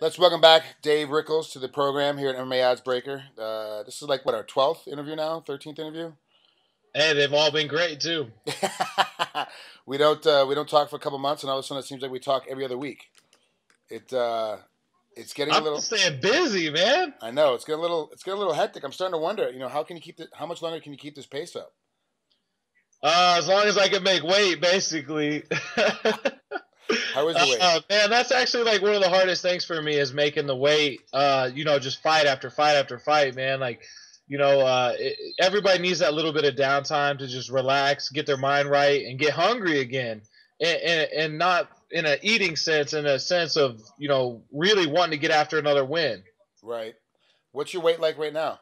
Let's welcome back Dave Rickels to the program here at MMA Oddsbreaker. This is like what, our 12th interview now, 13th interview. Hey, they've all been great too. we don't talk for a couple months, and all of a sudden it seems like we talk every other week. It's getting a little. I'm staying busy, man. I know it's getting a little hectic. I'm starting to wonder, how much longer can you keep this pace up? As long as I can make weight, basically. How is the weight? Man, that's actually like one of the hardest things for me is making the weight. Just fight after fight after fight, man. Like, everybody needs that little bit of downtime to just relax, get their mind right, and get hungry again, and not in an eating sense, in a sense of really wanting to get after another win. Right. What's your weight like right now?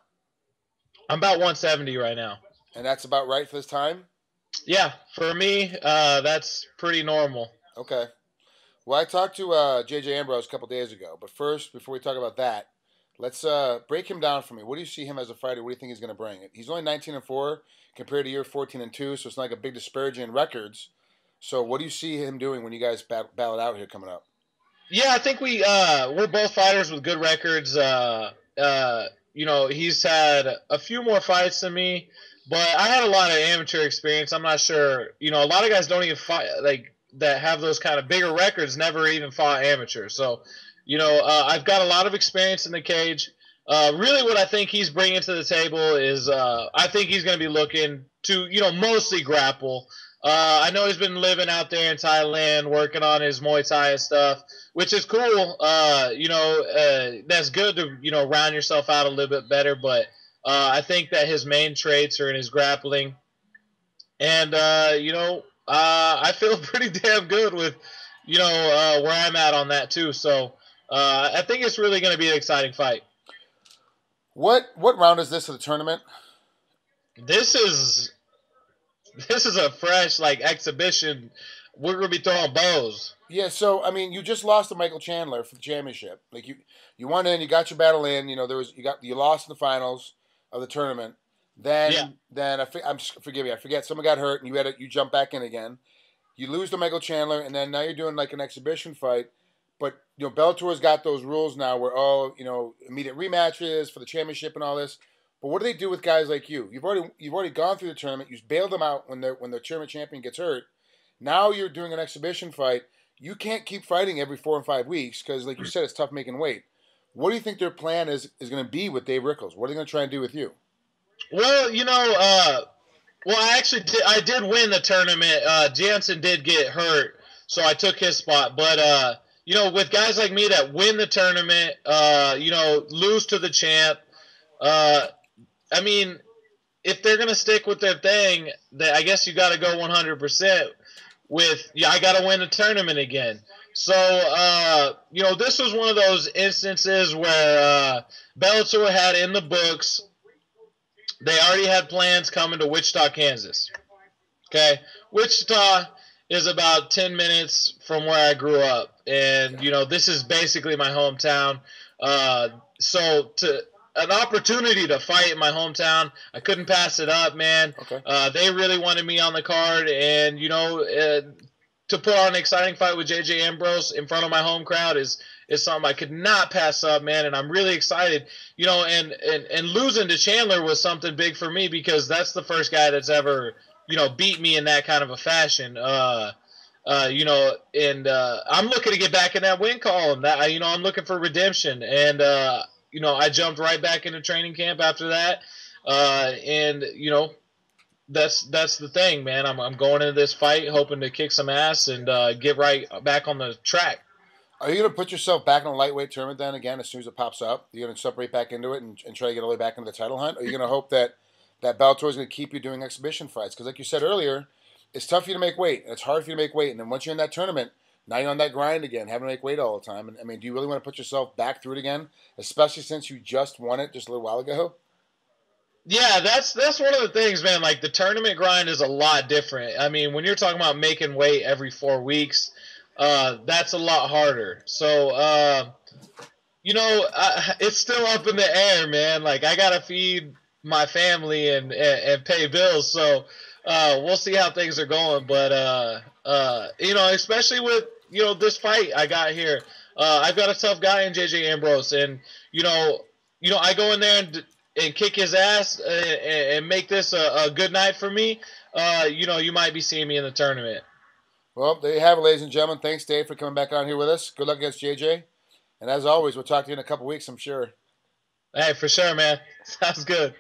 I'm about 170 right now. And that's about right for this time? Yeah, for me, that's pretty normal. Okay. Well, I talked to JJ Ambrose a couple days ago, but first, before we talk about that, let's break him down for me. What do you see him as a fighter? What do you think he's going to bring? He's only 19-4 compared to your 14-2, so it's not like a big disparity in records. So what do you see him doing when you guys battle it out here coming up? Yeah, I think we're both fighters with good records. He's had a few more fights than me, but I had a lot of amateur experience. I'm not sure. A lot of guys don't even fight that have those kind of bigger records never even fought amateur. So, I've got a lot of experience in the cage. Really what I think he's bringing to the table is I think he's going to be looking to, mostly grapple. I know he's been living out there in Thailand working on his Muay Thai and stuff, which is cool. That's good to, round yourself out a little bit better. But I think that his main traits are in his grappling. And, I feel pretty damn good with, where I'm at on that too. So I think it's really going to be an exciting fight. What round is this of the tournament? This is a fresh exhibition. We're gonna be throwing bows. Yeah, so I mean, you just lost to Michael Chandler for the championship. Like you won in, you got your battle in. You lost in the finals of the tournament. Then forgive me, I forget. Someone got hurt, and you jump back in again. You lose to Michael Chandler, and then now you're doing like an exhibition fight. But Bellator's got those rules now where immediate rematches for the championship and all this. But what do they do with guys like you? You've already gone through the tournament. You bailed them out when the tournament champion gets hurt. Now you're doing an exhibition fight. You can't keep fighting every 4 and 5 weeks because, like you said, it's tough making weight. What do you think their plan is going to be with Dave Rickels? What are they going to try and do with you? Well, I did win the tournament. Jansen did get hurt, so I took his spot. But with guys like me that win the tournament, lose to the champ. I mean, if they're going to stick with their thing, I guess you got to go 100% with, I got to win the tournament again. So, this was one of those instances where Bellator had in the books, they already had plans coming to Wichita, Kansas. Okay? Wichita is about 10 minutes from where I grew up. And, this is basically my hometown. So, an opportunity to fight in my hometown, I couldn't pass it up, man. Okay. They really wanted me on the card, and to put on an exciting fight with JJ Ambrose in front of my home crowd is something I could not pass up, man. And I'm really excited, and losing to Chandler was something big for me because that's the first guy that's ever beat me in that kind of a fashion. I'm looking to get back in that win column. That I'm looking for redemption, and I jumped right back into training camp after that. That's the thing, man. I'm going into this fight hoping to kick some ass and get right back on the track. Are you going to put yourself back in a lightweight tournament then again as soon as it pops up? Are you going to jump right back into it and try to get all the way back into the title hunt? Or are you going to hope that Bellator is going to keep you doing exhibition fights? Because like you said earlier, it's tough for you to make weight. And it's hard for you to make weight. And then once you're in that tournament, now you're on that grind again, having to make weight all the time. And I mean, do you really want to put yourself back through it again, especially since you just won it just a little while ago? Yeah, that's one of the things, man. Like, the tournament grind is a lot different. I mean, when you're talking about making weight every 4 weeks, that's a lot harder. So, it's still up in the air, man. Like, I gotta feed my family and pay bills. So, we'll see how things are going. But especially with this fight I got here. I've got a tough guy in JJ Ambrose, and I go in there and kick his ass and make this a good night for me. You might be seeing me in the tournament. Well, there you have it, ladies and gentlemen. Thanks, Dave, for coming back on here with us. Good luck against JJ. And as always, we'll talk to you in a couple weeks, I'm sure. Hey, for sure, man. Sounds good.